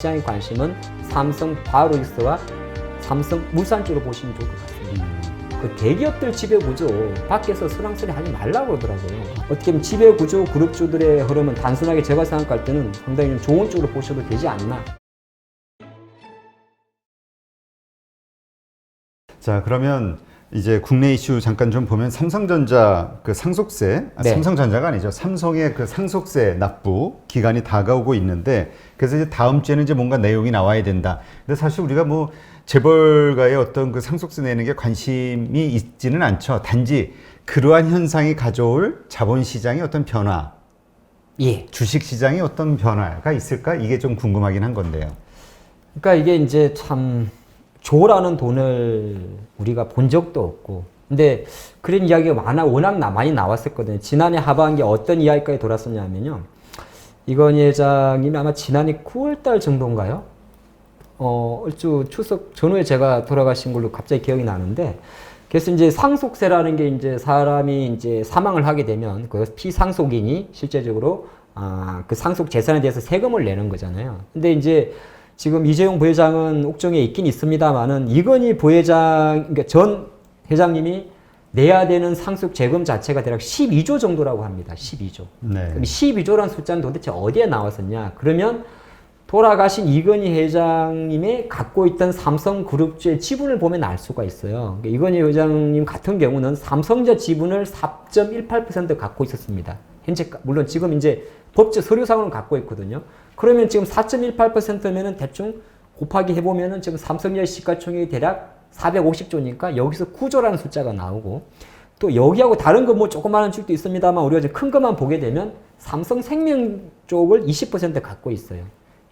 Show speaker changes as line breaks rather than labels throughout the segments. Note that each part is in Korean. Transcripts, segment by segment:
시장의 관심은 삼성 바이오로직스와 삼성물산 쪽으로 보시면 좋을 것 같습니다. 그 대기업들 지배구조 밖에서 설왕설래 하지 말라고 그러더라고요. 어떻게 보면 지배구조 그룹주들의 흐름은 단순하게 제가 생각할 때는 상당히 좀 좋은 쪽으로 보셔도 되지 않나.
자, 그러면 이제 국내 이슈 잠깐 좀 보면 삼성전자 그 상속세,
네.
삼성전자가 아니죠. 삼성의 그 상속세 납부 기간이 다가오고 있는데, 그래서 이제 다음 주에는 이제 뭔가 내용이 나와야 된다. 근데 사실 우리가 뭐 재벌가의 어떤 그 상속세 내는 게 관심이 있지는 않죠. 단지 그러한 현상이 가져올 자본시장의 어떤 변화,
예.
주식시장의 어떤 변화가 있을까? 이게 좀 궁금하긴 한 건데요.
그러니까 이게 이제 참 조라는 돈을 우리가 본 적도 없고, 근데 그런 이야기가 워낙 많이 나왔었거든요. 지난해 하반기에 어떤 이야기까지 돌았었냐면요. 이건희 회장님이 아마 지난해 9월달 정도인가요? 얼추 추석 전후에 제가 돌아가신 걸로 갑자기 기억이 나는데, 그래서 이제 상속세라는 게 이제 사람이 이제 사망을 하게 되면 그 피상속인이 실제적으로 그 상속 재산에 대해서 세금을 내는 거잖아요. 근데 이제 지금 이재용 부회장은 옥정에 있긴 있습니다만은 이건희 부회장, 그러니까 전 회장님이 내야 되는 상속 재금 자체가 대략 12조 정도라고 합니다. 12조.
네.
그럼 12조라는 숫자는 도대체 어디에 나왔었냐? 그러면 돌아가신 이건희 회장님이 갖고 있던 삼성그룹주의 지분을 보면 알 수가 있어요. 그러니까 이건희 회장님 같은 경우는 삼성전자 지분을 4.18% 갖고 있었습니다. 현재, 물론 지금 이제 법적 서류상으로는 갖고 있거든요. 그러면 지금 4.18%면은 대충 곱하기 해보면은 지금 삼성전자 시가총액이 대략 450조니까 여기서 9조라는 숫자가 나오고, 또 여기하고 다른 거 뭐 조그마한 축도 있습니다만 우리가 이제 큰 것만 보게 되면 삼성생명 쪽을 20% 갖고 있어요.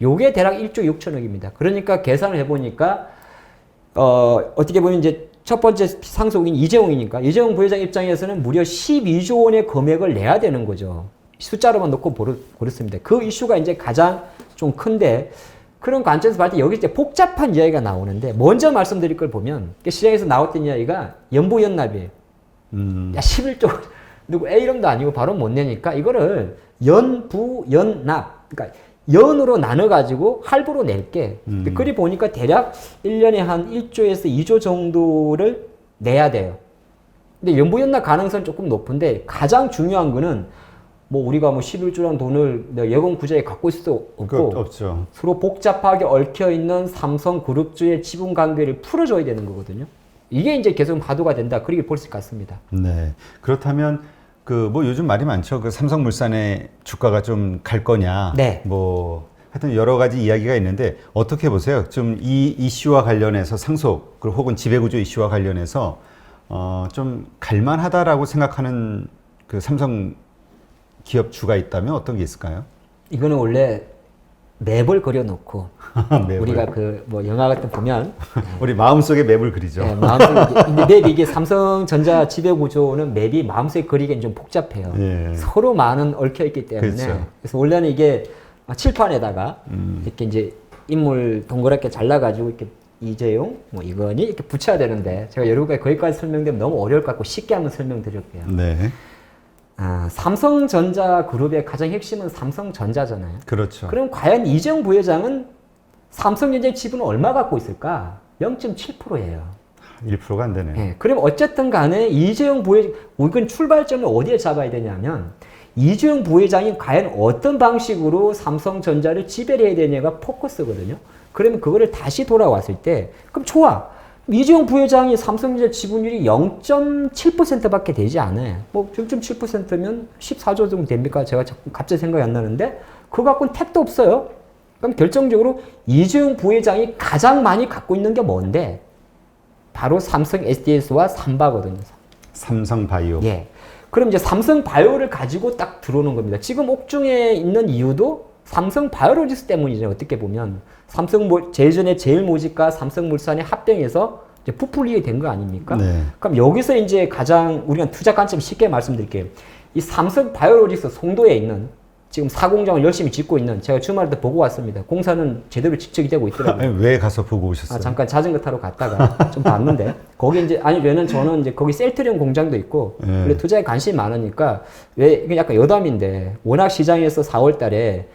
요게 대략 1조 6천억입니다. 그러니까 계산을 해보니까 어떻게 보면 이제 첫 번째 상속인 이재용이니까 이재용 부회장 입장에서는 무려 12조 원의 금액을 내야 되는 거죠. 숫자로만 놓고 고렸습니다. 그 이슈가 이제 가장 좀 큰데, 그런 관점에서 봤을 때 여기 이제 복잡한 이야기가 나오는데, 먼저 말씀드릴 걸 보면 시장에서 나왔던 이야기가 연부연납이에요. 야, 11조 누구 A 이름도 아니고 바로 못 내니까 이거를 연부연납, 그러니까 연으로 나눠가지고 할부로 낼게. 그리 보니까 대략 1년에 한 1조에서 2조 정도를 내야 돼요. 근데 연부연납 가능성은 조금 높은데, 가장 중요한 거는 뭐 우리가 뭐 11조라는 돈을 예금 구자에 갖고 있을 수 없고,
없죠.
서로 복잡하게 얽혀있는 삼성그룹주의 지분 관계를 풀어줘야 되는 거거든요. 이게 이제 계속 화두가 된다, 그렇게 볼 수 같습니다.
네. 그렇다면 그 뭐 요즘 말이 많죠. 그 삼성물산의 주가가 좀 갈 거냐.
네.
뭐 하여튼 여러 가지 이야기가 있는데, 어떻게 보세요? 좀 이 이슈와 관련해서 상속 혹은 지배구조 이슈와 관련해서 좀 갈만하다라고 생각하는 그 삼성 기업 주가 있다면 어떤 게 있을까요?
이거는 원래 맵을 그려놓고
맵을.
우리가 그 뭐 영화 같은 거 보면
우리 마음속에 맵을 그리죠.
네, 마음속에 근데 맵이 이게 삼성전자 지배 구조는 맵이 마음속에 그리기엔 좀 복잡해요.
예.
서로 많은 얽혀 있기 때문에.
그렇죠.
그래서 원래는 이게 칠판에다가 이렇게 이제 인물 동그랗게 잘라가지고 이렇게 이재용, 뭐 이건희 이렇게 붙여야 되는데, 제가 여러분께 거기까지 설명되면 너무 어려울 것 같고 쉽게 한번 설명드릴게요.
네.
삼성전자 그룹의 가장 핵심은 삼성전자잖아요.
그렇죠.
그럼 과연 이재용 부회장은 삼성전자의 지분을 얼마 갖고 있을까? 0.7%예요.
1%가 안 되네요.
예, 그럼 어쨌든 간에 이재용 부회장, 이건 출발점을 어디에 잡아야 되냐면, 이재용 부회장이 과연 어떤 방식으로 삼성전자를 지배를 해야 되냐가 포커스거든요. 그러면 그거를 다시 돌아왔을 때, 그럼 좋아. 이재용 부회장이 삼성전자 지분율이 0.7%밖에 되지 않아요. 뭐 0.7%면 14조 정도 됩니까? 제가 갑자기 생각이 안 나는데, 그거 갖고는 택도 없어요. 그럼 결정적으로 이재용 부회장이 가장 많이 갖고 있는 게 뭔데? 바로 삼성 SDS와 삼바거든요.
삼성바이오.
예. 그럼 이제 삼성바이오를 가지고 딱 들어오는 겁니다. 지금 옥중에 있는 이유도 삼성바이오로직스 때문이죠. 어떻게 보면 예전에 제일모직과 삼성물산의 합병해서 이제 부풀리게 된 거 아닙니까?
네.
그럼 여기서 이제 가장 우리가 투자 관점 쉽게 말씀드릴게요. 이 삼성바이오로직스 송도에 있는 지금 사공장을 열심히 짓고 있는, 제가 주말에 보고 왔습니다. 공사는 제대로 직접이 되고 있더라고요.
아니, 왜 가서 보고 오셨어요?
잠깐 자전거 타러 갔다가 좀 봤는데, 거기 이제, 저는 이제 거기 셀트리온 공장도 있고, 원래 투자에 관심이 많으니까, 왜, 이게 약간 여담인데, 워낙 시장에서 4월 달에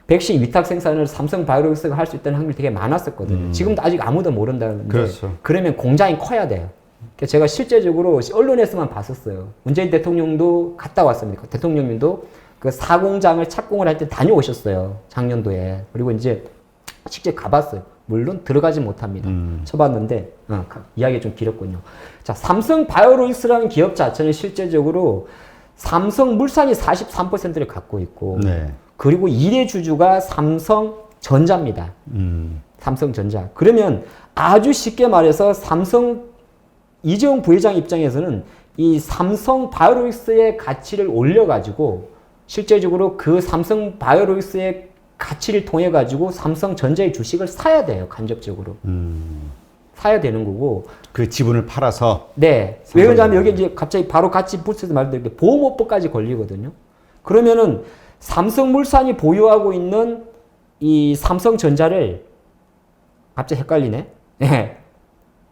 백신 위탁 생산을 삼성 바이오로직스가 할 수 있다는 확률이 되게 많았었거든요. 지금도 아직 아무도 모른다는데
그렇죠.
그러면 공장이 커야 돼요. 그래서 제가 실제적으로 언론에서만 봤었어요. 문재인 대통령도 갔다 왔습니다. 대통령님도 그 사공장을 착공을 할 때 다녀오셨어요. 작년도에. 그리고 이제 직접 가봤어요. 물론 들어가지 못합니다. 쳐봤는데 이야기가 좀 길었군요. 자, 삼성 바이오로직스라는 기업 자체는 실제적으로 삼성물산이 43%를 갖고 있고
네.
그리고 1회 주주가 삼성전자입니다. 삼성전자. 그러면 아주 쉽게 말해서 삼성 이재용 부회장 입장에서는 이 삼성 바이오로직스의 가치를 올려가지고 실제적으로 그 삼성 바이오로직스의 가치를 통해 가지고 삼성전자의 주식을 사야 돼요. 간접적으로. 사야 되는 거고.
그 지분을 팔아서.
네. 왜 그러냐면 여기 이제 갑자기 바로 같이 붙여서 말드릴게요. 보험업법까지 걸리거든요. 그러면은 삼성물산이 보유하고 있는 이 삼성전자를 갑자기 헷갈리네. 네.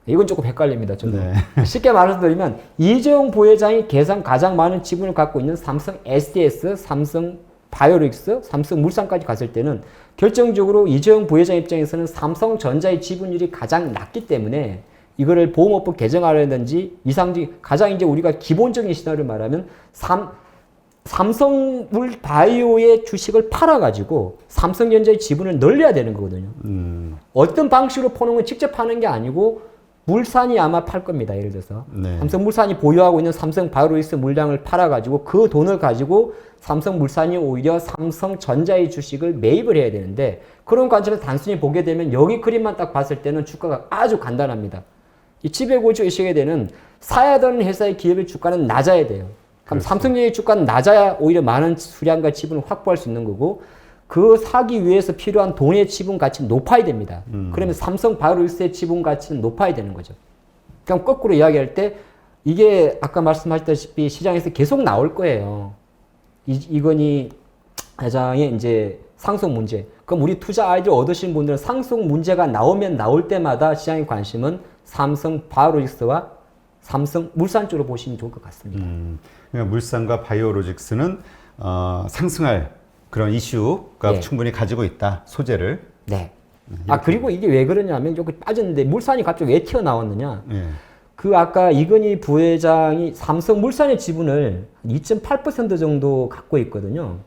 이건 조금 헷갈립니다. 저도.
네.
쉽게 말해서 드리면 이재용 부회장이 가장 많은 지분을 갖고 있는 삼성 SDS, 삼성 바이오로직스, 삼성물산까지 갔을 때는 결정적으로 이재용 부회장 입장에서는 삼성전자의 지분율이 가장 낮기 때문에 이거를 보험업법 개정하려든지 가장 이제 우리가 기본적인 시나리오를 말하면 삼성물 바이오의 주식을 팔아가지고 삼성전자의 지분을 늘려야 되는 거거든요. 어떤 방식으로 파는 건 직접 파는 게 아니고 물산이 아마 팔 겁니다. 예를 들어서
네.
삼성물산이 보유하고 있는 삼성 바이오로직스 물량을 팔아가지고 그 돈을 가지고 삼성물산이 오히려 삼성전자의 주식을 매입을 해야 되는데 그런 관점에서 단순히 보게 되면 여기 그림만 딱 봤을 때는 주가가 아주 간단합니다. 이 지배구조 의식에 대한 사야 되는 회사의 기업의 주가는 낮아야 돼요. 그럼
그렇죠.
삼성전자의 주가는 낮아야 오히려 많은 수량과 지분을 확보할 수 있는 거고 그 사기 위해서 필요한 돈의 지분 가치는 높아야 됩니다. 그러면 삼성 바이오로직스의 지분 가치는 높아야 되는 거죠. 그럼 거꾸로 이야기할 때 이게 아까 말씀하셨다시피 시장에서 계속 나올 거예요. 이건희 회장의 이제 상속 문제. 그럼 우리 투자 아이디어 얻으신 분들은 상속 문제가 나오면 나올 때마다 시장의 관심은 삼성 바이오로직스와 삼성 물산 쪽으로 보시면 좋을 것 같습니다.
그러니까 물산과 바이오로직스는 상승할 그런 이슈가
네.
충분히 가지고 있다. 소재를.
네. 그리고 이게 왜 그러냐면 여기 빠졌는데 물산이 갑자기 왜 튀어나왔느냐.
네.
그 아까 이건희 부회장이 삼성물산의 지분을 2.8% 정도 갖고 있거든요.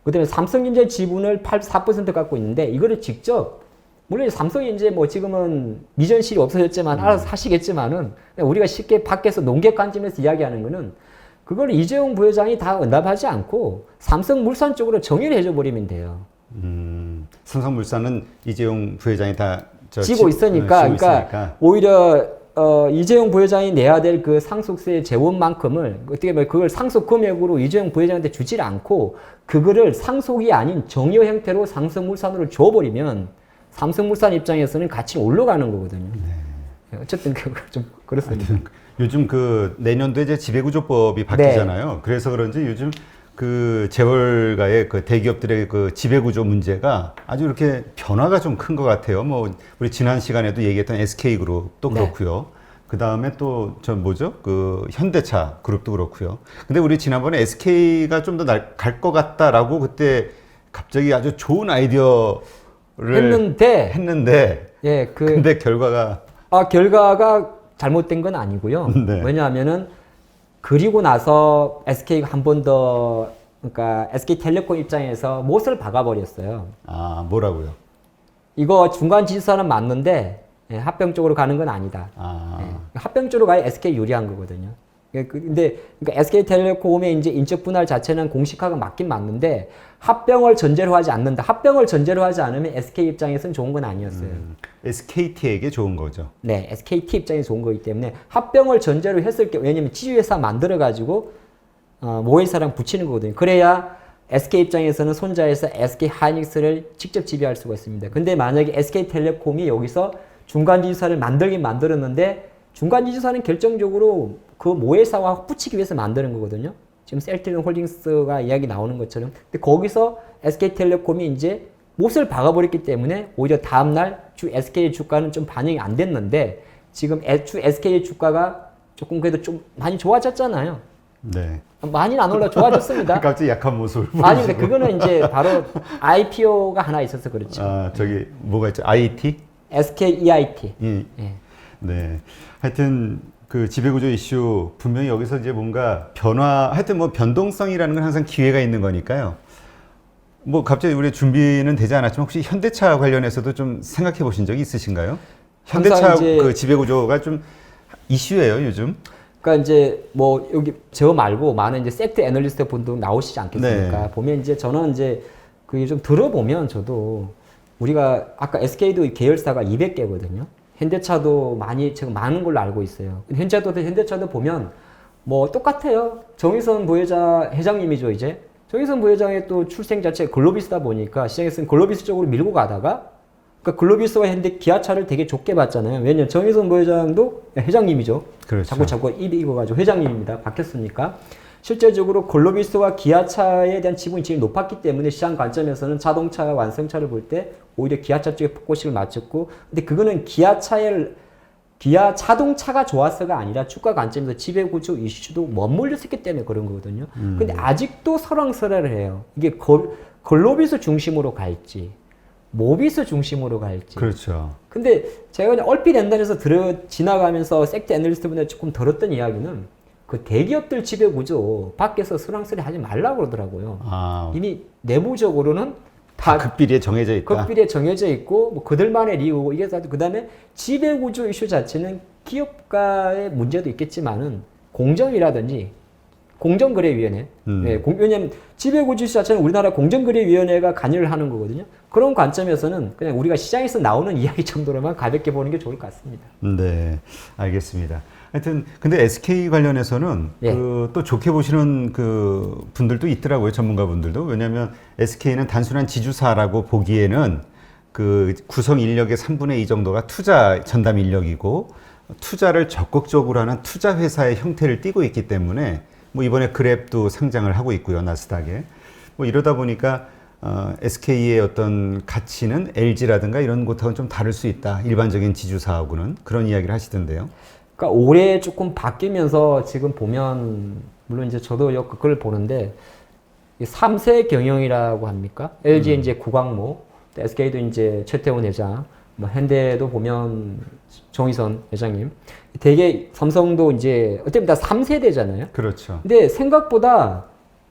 그다음에 삼성전자 지분을 4% 갖고 있는데 이거를 직접 물론 삼성이 이제 뭐 지금은 미전실이 없어졌지만 알아서 하시겠지만은 우리가 쉽게 밖에서 농객 관점에서 이야기하는 거는 그걸 이재용 부회장이 다 응답하지 않고 삼성물산 쪽으로 정의를 해줘 버리면 돼요.
삼성물산은 이재용 부회장이 다
지고 있으니까, 그러니까 오히려 이재용 부회장이 내야 될 그 상속세 재원만큼을 어떻게 보면 그걸 상속 금액으로 이재용 부회장한테 주질 않고 그거를 상속이 아닌 정여 형태로 삼성물산으로 줘버리면 삼성물산 입장에서는 가치가 올라가는 거거든요. 네. 어쨌든 좀 그렇습니다.
요즘 그 내년도에 이제 지배구조법이 바뀌잖아요. 네. 그래서 그런지 요즘 그 재벌가의 그 대기업들의 그 지배구조 문제가 아주 이렇게 변화가 좀 큰 것 같아요. 뭐 우리 지난 시간에도 얘기했던 SK그룹도 그렇고요. 네. 그 다음에 또 저 뭐죠? 그 현대차 그룹도 그렇고요. 근데 우리 지난번에 SK가 좀 더 갈 것 같다라고 그때 갑자기 아주 좋은 아이디어를 했는데
예,
근데 결과가
잘못된 건 아니고요.
네.
왜냐하면은 그리고 나서 SK가 한 번 더 그러니까 SK텔레콤 입장에서 못을 박아버렸어요.
뭐라고요?
이거 중간 지지선은 맞는데 합병 쪽으로 가는 건 아니다. 합병 쪽으로 가야 SK 유리한 거거든요. 근데 그러니까 SK텔레콤의 이제 인적 분할 자체는 공식화가 맞긴 맞는데 합병을 전제로 하지 않는다. 합병을 전제로 하지 않으면 SK 입장에서는 좋은 건 아니었어요.
SKT에게 좋은 거죠.
네, SKT 입장에 좋은 거기 때문에 합병을 전제로 했을 때 왜냐면 지주회사 만들어 가지고 모회사랑 붙이는 거거든요. 그래야 SK 입장에서는 손자에서 SK 하이닉스를 직접 지배할 수가 있습니다. 근데 만약에 SK텔레콤이 여기서 중간지주사를 만들긴 만들었는데 중간지주사는 결정적으로 그 모회사와 붙이기 위해서 만드는 거거든요. 지금 셀트리온 홀딩스가 이야기 나오는 것처럼. 근데 거기서 SK텔레콤이 이제 못을 박아버렸기 때문에 오히려 다음날 주 SK의 주가는 좀 반영이 안 됐는데 지금 주 SK의 주가가 조금 그래도 좀 많이 좋아졌잖아요.
네.
많이는 안 올라 좋아졌습니다.
갑자기 약한 모습을
아니
보이시고.
근데 그거는 이제 바로 IPO가 하나 있어서 그렇죠.
아, 저기 뭐가 있죠? IT?
SKEIT.
예.
예.
네. 하여튼 그 지배구조 이슈 분명히 여기서 이제 뭔가 하여튼 뭐 변동성이라는 건 항상 기회가 있는 거니까요. 뭐 갑자기 우리 준비는 되지 않았지만 혹시 현대차 관련해서도 좀 생각해 보신 적이 있으신가요? 현대차
이제
그 지배구조가 좀 이슈예요, 요즘.
그러니까 이제 뭐 여기 저 말고 많은 이제 섹터 애널리스트 분도 나오시지 않겠습니까?
네.
보면 이제 저는 이제 그게 좀 들어보면 저도 우리가 아까 SK도 계열사가 200개거든요. 현대차도 지금 많은 걸로 알고 있어요. 현대차도 보면 뭐 똑같아요. 정의선 부회장 회장님이죠, 이제. 정의선 부회장의 또 출생 자체가 글로비스다 보니까 시장에서는 글로비스 쪽으로 밀고 가다가 그러니까 글로비스와 현대 기아차를 되게 좋게 봤잖아요. 왜냐면 정의선 부회장도 회장님이죠.
그렇죠.
자꾸 입이 익어가지고 회장님입니다. 바뀌었으니까. 실제적으로 글로비스와 기아차에 대한 지분이 지금 높았기 때문에 시장 관점에서는 자동차 완성차를 볼 때 오히려 기아차 쪽에 포커스를 맞췄고, 근데 그거는 기아 자동차가 좋아서가 아니라 주가 관점에서 지배구조 이슈도 맞물려 있기 때문에 그런 거거든요. 근데 아직도 설왕설래를 해요. 이게 글로비스 중심으로 갈지, 모비스 중심으로 갈지.
그렇죠.
근데 제가 그냥 얼핏 엔단에서 지나가면서 섹터 애널리스트 분들 조금 들었던 이야기는 그 대기업들 지배구조 밖에서 설왕설래 하지 말라고 그러더라고요.
아,
이미 내부적으로는
다 극비리에 정해져 있다.
극비리에 정해져 있고 뭐 그들만의 리우고 이게 그다음에 지배구조 이슈 자체는 기업가의 문제도 있겠지만은 공정이라든지 공정거래위원회 왜냐면 지배구조 이슈 자체는 우리나라 공정거래위원회가 관여를 하는 거거든요. 그런 관점에서는 그냥 우리가 시장에서 나오는 이야기 정도로만 가볍게 보는 게 좋을 것 같습니다.
네, 알겠습니다. 하여튼 근데 SK 관련해서는
예.
또 좋게 보시는 그 분들도 있더라고요, 전문가분들도. 왜냐하면 SK는 단순한 지주사라고 보기에는 그 구성 인력의 3분의 2 정도가 투자 전담 인력이고 투자를 적극적으로 하는 투자 회사의 형태를 띠고 있기 때문에 뭐 이번에 그랩도 상장을 하고 있고요, 나스닥에. 뭐 이러다 보니까 SK의 어떤 가치는 LG라든가 이런 곳하고는 좀 다를 수 있다. 일반적인 지주사하고는 그런 이야기를 하시던데요.
그러니까 올해 조금 바뀌면서 지금 보면 물론 이제 저도 그걸 보는데 3세 경영이라고 합니까? LG 이제 구광모, SK도 이제 최태원 회장, 뭐 현대도 보면 정의선 회장님. 되게 삼성도 이제 어떻게 보면 다 3세대잖아요.
그렇죠.
근데 생각보다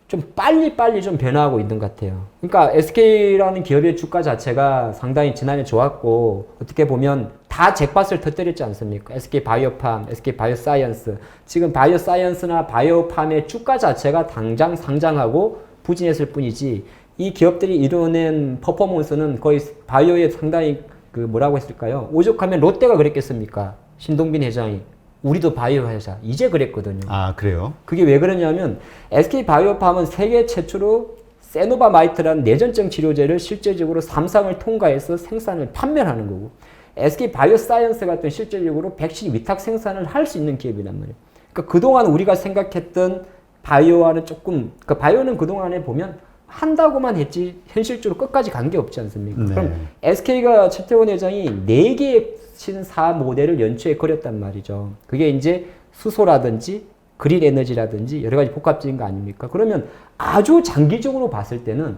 좀 빨리 좀 변화하고 있는 것 같아요. 그러니까 SK라는 기업의 주가 자체가 상당히 지난해 좋았고 어떻게 보면 다 잭팟을 터뜨렸지 않습니까? SK 바이오팜, SK 바이오사이언스. 지금 바이오사이언스나 바이오팜의 주가 자체가 당장 상장하고 부진했을 뿐이지 이 기업들이 이뤄낸 퍼포먼스는 거의 바이오에 상당히 그 뭐라고 했을까요? 오죽하면 롯데가 그랬겠습니까? 신동빈 회장이. 우리도 바이오 회사. 이제 그랬거든요.
아, 그래요?
그게 왜 그러냐면 SK 바이오팜은 세계 최초로 세노바마이트라는 뇌전증 치료제를 실제적으로 3상을 통과해서 생산을 판매하는 거고 SK 바이오사이언스 같은 실제적으로 백신 위탁 생산을 할 수 있는 기업이란 말이에요. 그러니까 그동안 우리가 생각했던 바이오와는 조금 그러니까 바이오는 그동안에 보면 한다고만 했지 현실적으로 끝까지 간 게 없지 않습니까?
네.
그럼 SK가 최태원 회장이 4개의 신사 모델을 연초에 그렸단 말이죠. 그게 이제 수소라든지 그린 에너지라든지 여러 가지 복합적인 거 아닙니까? 그러면 아주 장기적으로 봤을 때는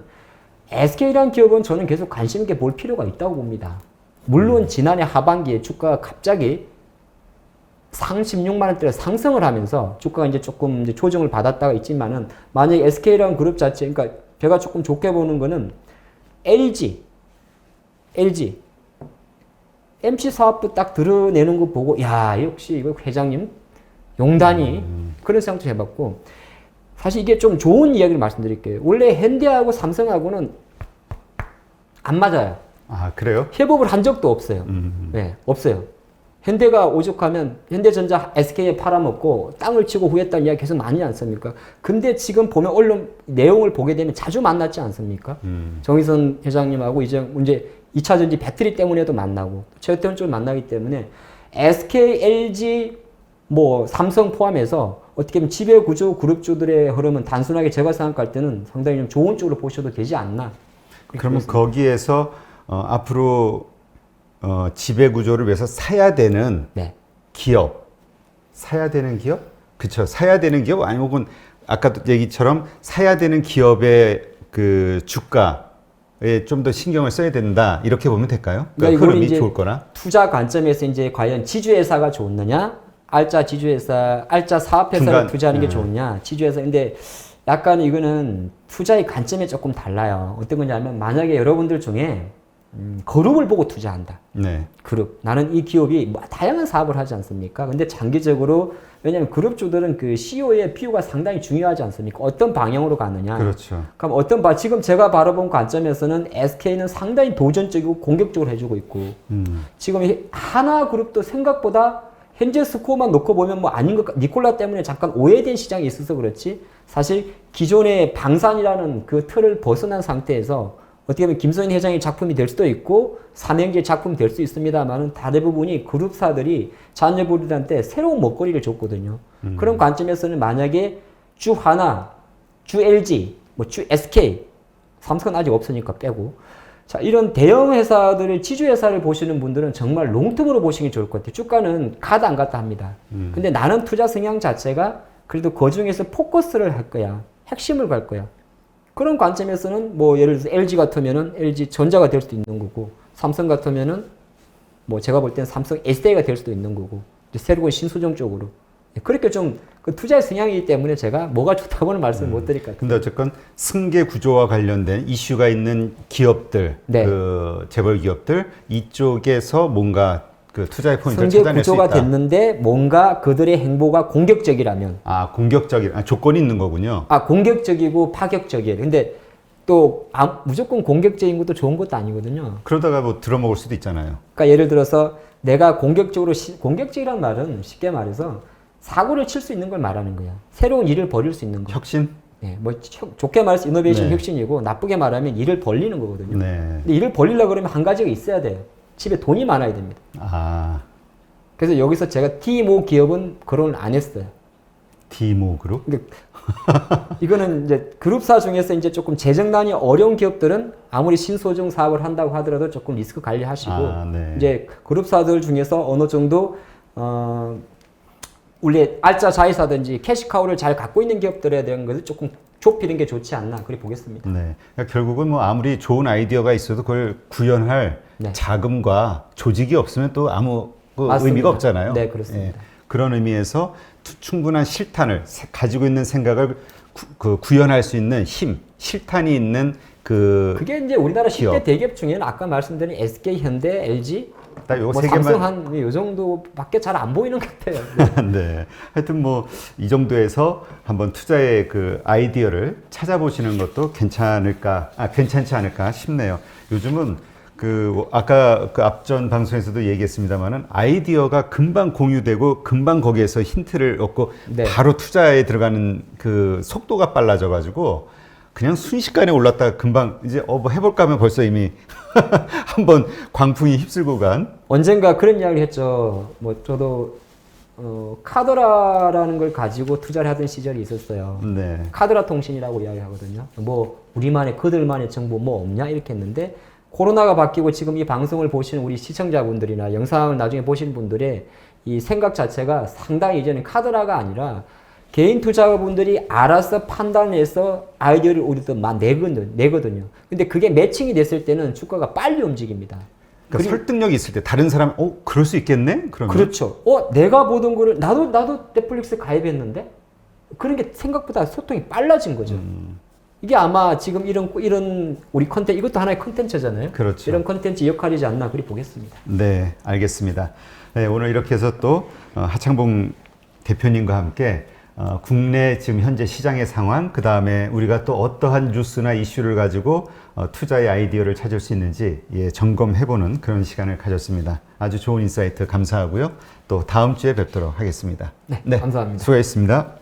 SK라는 기업은 저는 계속 관심 있게 볼 필요가 있다고 봅니다. 물론 지난해 하반기에 주가가 갑자기 16만 원대로 상승을 하면서 주가가 이제 조금 이제 조정을 받았다가 있지만은 만약에 SK라는 그룹 자체, 그러니까 제가 조금 좋게 보는 거는 LG MC 사업부 딱 드러내는 거 보고 야 역시 이거 회장님 용단이 그런 생각도 해봤고 사실 이게 좀 좋은 이야기를 말씀드릴게요. 원래 현대하고 삼성하고는 안 맞아요.
아, 그래요?
협업을 한 적도 없어요. 네, 없어요. 현대가 오죽하면 현대전자 SK에 팔아먹고 땅을 치고 후회했다는 이야기 계속 많이 않습니까? 근데 지금 보면 언론 내용을 보게 되면 자주 만났지 않습니까? 정의선 회장님하고 이제 2차전지 배터리 때문에도 만나고 최태원 쪽을 만나기 때문에 SK, LG, 뭐 삼성 포함해서 어떻게 보면 지배구조 그룹주들의 흐름은 단순하게 제가 생각할 때는 상당히 좀 좋은 쪽으로 보셔도 되지 않나.
그러면 거기에서 앞으로 지배 구조를 위해서 사야 되는
네.
기업, 사야 되는 기업? 그쵸. 사야 되는 기업 아니면 혹은 아까 얘기처럼 사야 되는 기업의 그 주가에 좀 더 신경을 써야 된다 이렇게 보면 될까요? 그러니까
이거는
흐름이
이제
좋을 거나.
투자 관점에서 이제 과연 지주회사가 좋느냐, 알짜 지주회사, 알짜 사업회사를
중간,
투자하는 게 좋느냐, 지주회사. 근데 약간 이거는 투자의 관점이 조금 달라요. 어떤 거냐면 만약에 여러분들 중에 그룹을 보고 투자한다.
네.
그룹. 나는 이 기업이 뭐 다양한 사업을 하지 않습니까? 근데 장기적으로 왜냐하면 그룹주들은 그 CEO의 비유가 상당히 중요하지 않습니까? 어떤 방향으로 가느냐.
그렇죠.
그럼 지금 제가 바라본 관점에서는 SK는 상당히 도전적이고 공격적으로 해주고 있고 지금 이 하나그룹도 생각보다 현재 스코어만 놓고 보면 뭐 아닌 것 니콜라 때문에 잠깐 오해된 시장이 있어서 그렇지 사실 기존의 방산이라는 그 틀을 벗어난 상태에서 어떻게 보면 김선인 회장의 작품이 될 수도 있고 삼형제의 작품이 될 수 있습니다만은 대부분이 그룹사들이 자녀분들한테 새로운 먹거리를 줬거든요. 그런 관점에서는 만약에 주 하나, 주 LG, 뭐 주 SK, 삼성은 아직 없으니까 빼고 자 이런 대형 회사들의 지주 회사를 보시는 분들은 정말 롱텀으로 보시는 게 좋을 것 같아요. 주가는 가다 안 갔다 합니다. 근데 나는 투자 성향 자체가 그래도 그 중에서 포커스를 할 거야. 핵심을 갈 거야. 그런 관점에서는 뭐 예를 들어서 LG 같으면은 LG 전자가 될 수도 있는 거고 삼성 같으면은 뭐 제가 볼 때는 삼성 SDI가 될 수도 있는 거고 새로운 신소정 쪽으로 그렇게 좀 그 투자의 성향이기 때문에 제가 뭐가 좋다고는 말씀을 못 드릴 것 같아요.
근데 어쨌건 승계 구조와 관련된 이슈가 있는 기업들,
네.
그 재벌 기업들 이쪽에서 뭔가 그 투자의 포인트를
승계
찾아낼 수
구조가
있다.
됐는데 뭔가 그들의 행보가 공격적이라면
공격적인 조건이 있는 거군요.
공격적이고 파격적이에요. 근데 또 무조건 공격적인 것도 좋은 것도 아니거든요.
그러다가 뭐 들어먹을 수도 있잖아요.
그러니까 예를 들어서 내가 공격적이란 말은 쉽게 말해서 사고를 칠 수 있는 걸 말하는 거야. 새로운 일을 벌일 수 있는 거.
혁신?
네, 뭐 좋게 말해서 이노베이션
네.
혁신이고 나쁘게 말하면 일을 벌리는 거거든요.
네.
근데 일을 벌리려고 그러면 한 가지가 있어야 돼요. 집에 돈이 많아야 됩니다. 그래서 여기서 제가 T모 기업은 거론을 안 했어요.
D모 그룹?
이거는 이제 그룹사 중에서 이제 조금 재정난이 어려운 기업들은 아무리 신소정 사업을 한다고 하더라도 조금 리스크 관리하시고
네.
이제 그룹사들 중에서 어느 정도 원래 알짜 자회사든지 캐시카우를 잘 갖고 있는 기업들에 대한 것을 조금 좁히는 게 좋지 않나 그렇게 보겠습니다.
네. 그러니까 결국은 뭐 아무리 좋은 아이디어가 있어도 그걸 구현할
네.
자금과 조직이 없으면 또 아무
맞습니다.
의미가 없잖아요.
네, 그렇습니다.
그런 의미에서 충분한 실탄을 가지고 있는 생각을 구현할 수 있는 힘, 실탄이 있는
그게 이제 우리나라 10대
기업.
대기업 중에는 아까 말씀드린 SK, 현대, LG,
딱 요
뭐
세 개만.
삼성 한 요 정도밖에 잘 안 보이는 것 같아요.
네. 하여튼 뭐 이 정도에서 한번 투자의 그 아이디어를 찾아보시는 것도 괜찮지 않을까 싶네요. 요즘은 아까 그 앞전 방송에서도 얘기했습니다만은 아이디어가 금방 공유되고 금방 거기에서 힌트를 얻고
네.
바로 투자에 들어가는 그 속도가 빨라져가지고 그냥 순식간에 올랐다가 금방 이제 뭐 해볼까 하면 벌써 이미 한번 광풍이 휩쓸고 간.
언젠가 그런 이야기를 했죠. 뭐 저도 카더라라는 걸 가지고 투자를 하던 시절이 있었어요.
네.
카더라 통신이라고 이야기하거든요. 뭐 우리만의 그들만의 정보 뭐 없냐 이렇게 했는데 코로나가 바뀌고 지금 이 방송을 보시는 우리 시청자분들이나 영상을 나중에 보시는 분들의 이 생각 자체가 상당히 이제는 카더라가 아니라 개인 투자자분들이 알아서 판단해서 아이디어를 우리도 내거든요. 근데 그게 매칭이 됐을 때는 주가가 빨리 움직입니다.
그러니까 설득력이 있을 때 다른 사람 그럴 수 있겠네? 그러면
그렇죠. 내가 보던 거를 나도 넷플릭스 가입했는데 그런 게 생각보다 소통이 빨라진 거죠. 이게 아마 지금 이런 우리 컨텐츠 이것도 하나의 컨텐츠잖아요.
그렇죠.
이런 컨텐츠 역할이지 않나 그리 보겠습니다.
네, 알겠습니다. 네, 오늘 이렇게 해서 또 하창봉 대표님과 함께 국내 지금 현재 시장의 상황, 그 다음에 우리가 또 어떠한 뉴스나 이슈를 가지고 투자의 아이디어를 찾을 수 있는지 점검해보는 그런 시간을 가졌습니다. 아주 좋은 인사이트 감사하고요. 또 다음 주에 뵙도록 하겠습니다.
네, 감사합니다.
수고하셨습니다.